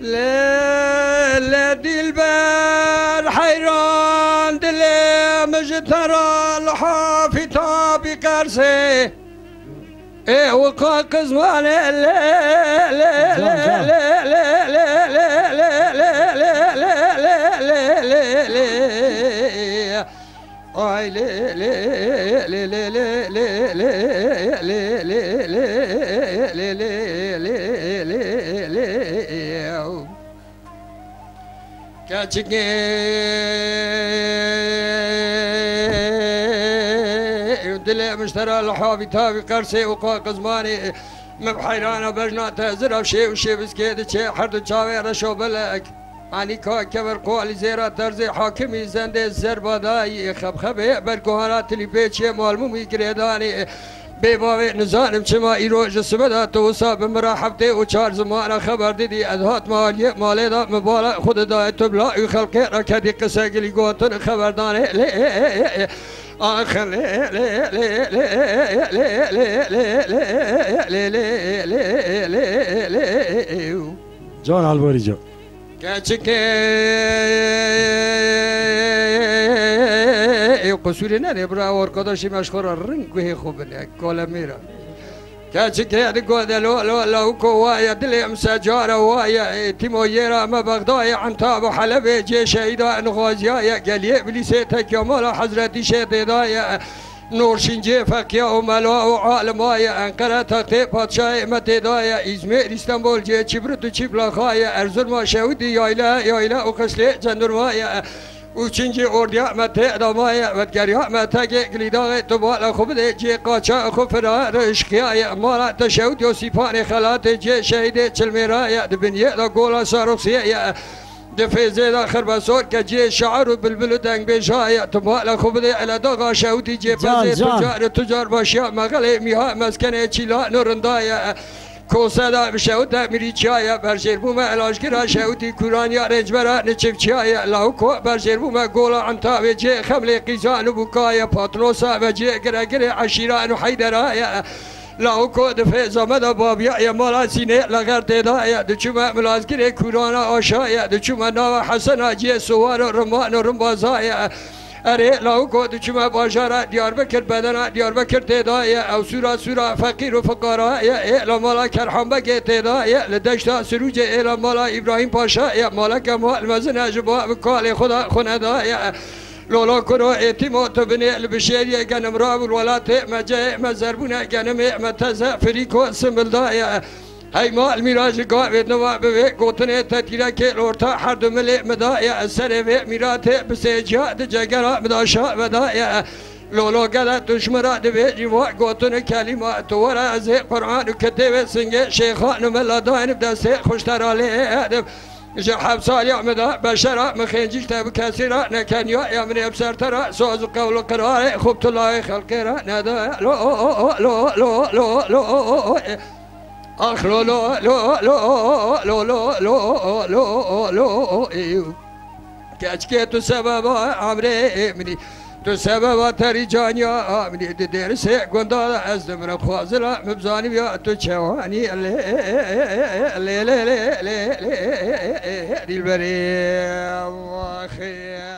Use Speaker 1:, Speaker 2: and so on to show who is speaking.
Speaker 1: لا دلبر حيران دلي مجترى الحافي طابي قرسي ايه وقاق زمان لا لا لا لا لا لا لا لا لا لا لا لا لا لا اي لا لا لا لا لا لا لا لا لا لا لا كاتشكي دلي مشترى الحافي تابي قرسي وقاق زماني مبحيرانا بجنا تهزر شيء وشيء بسكيد شيء حرد تشاوي رشو بلك انی که کبر قوالی زیرا ترزی حاکمی زنده زربادایی خبخبه برگوهانا تلی پیچه معلومی گریدانی بیباوی نزانم چما ایرو جسمه دا توسا بمراحبته و چار زمانه خبر دیدی ادهات مالیه مالی دا مبالا خود دا تبلا ای خلقی را کدی قصه گلی گوتن خبردانه آخر
Speaker 2: جان الباری جان
Speaker 1: كاتشكي قصوري ناني برا ورقداشي مشهور الرنق وهي خوبنا كولا ميرا كاتشكي دقوا لو كوايا دلي مسجارة وايا تيمويرا ما بغدايا عن تابو حلبي جي شهيدا نغازيايا قال يبلي سيتك يا مولا حضرتي شيطايا نور شنجي فكيا وملوا وعالمايا انقرة تقطي بادشاي متدايا ازمير اسطنبول جي چبرتو چبلاخايا ارزرما شهودي يايلا وقسلي جندرمايا وچنجي اورديا متدامايا ودگريا متاگي قليداغي تبالا خوبده جي قاچا خوفرا رشقيايا مالا تشهود يوسيفاني خلات جي شهيدي چلميرايا دبنيه دا قولا ساروسيايا دفيزي داخل بسور كجي شعر بالبلو دنگ بجايا تبالا خوبده على داغا شهودي جي بزي تجار باشيا مغلي ميها مسكنه چيلا نورندايا كوسادا بشهودا مريچايا برجربوما علاجگرا شهودي كورانيا رجبرا نچفچايا لاوكو برجربوما قولا عنتا بجي خملي قيزان بوكايا باتروسا بجي گرگري عشيران حيدرايا لاوكو دفع زمد بابيا يا مالا سيني لغر تدايا دچوما ملازگري كورانا آشايا دچوما ناوا حسنا جي سوار رمان رمبازايا اره لاوكو دچوما باشارا دياربكر بدنا دياربكر تدايا او سورا فقير وفقراء يا الى مالا كرحمبك تدايا لدشتا سروج الى مالا ابراهيم باشا يا مالا كمال مزن جبا بقال خدا خندايا لولا كرو اتيمو تبني البشريه جنم راب الولات مجا مزربونه جنم متزا فريكو سملدايا هاي ما الميراج قاعد نوا بوي قوتنه تتيرا كي لورتا حد ملي مدايا سري ميرات بسجا دجغرا مداشا مدايا لولا قال تشمرا دبي جوا قوتنه كلمه تورا از قران كتب سنگ شيخان ملادين بدس خوشتر عليه جحب صالح مدا بشرا مخنجيش تاب كثيرا نكنيا يا من ابصر ترى سوز قول قرار خبت الله خلقرا ندا لو لو لو لو لو اخ لو لو لو لو لو لو لو لو كاچكي تو سبب امري مني تو سبب تري جانيا مني درس گندا از دمر خوازلا مبزاني يا تو چواني ل ل ل ل ل دلبري الله خير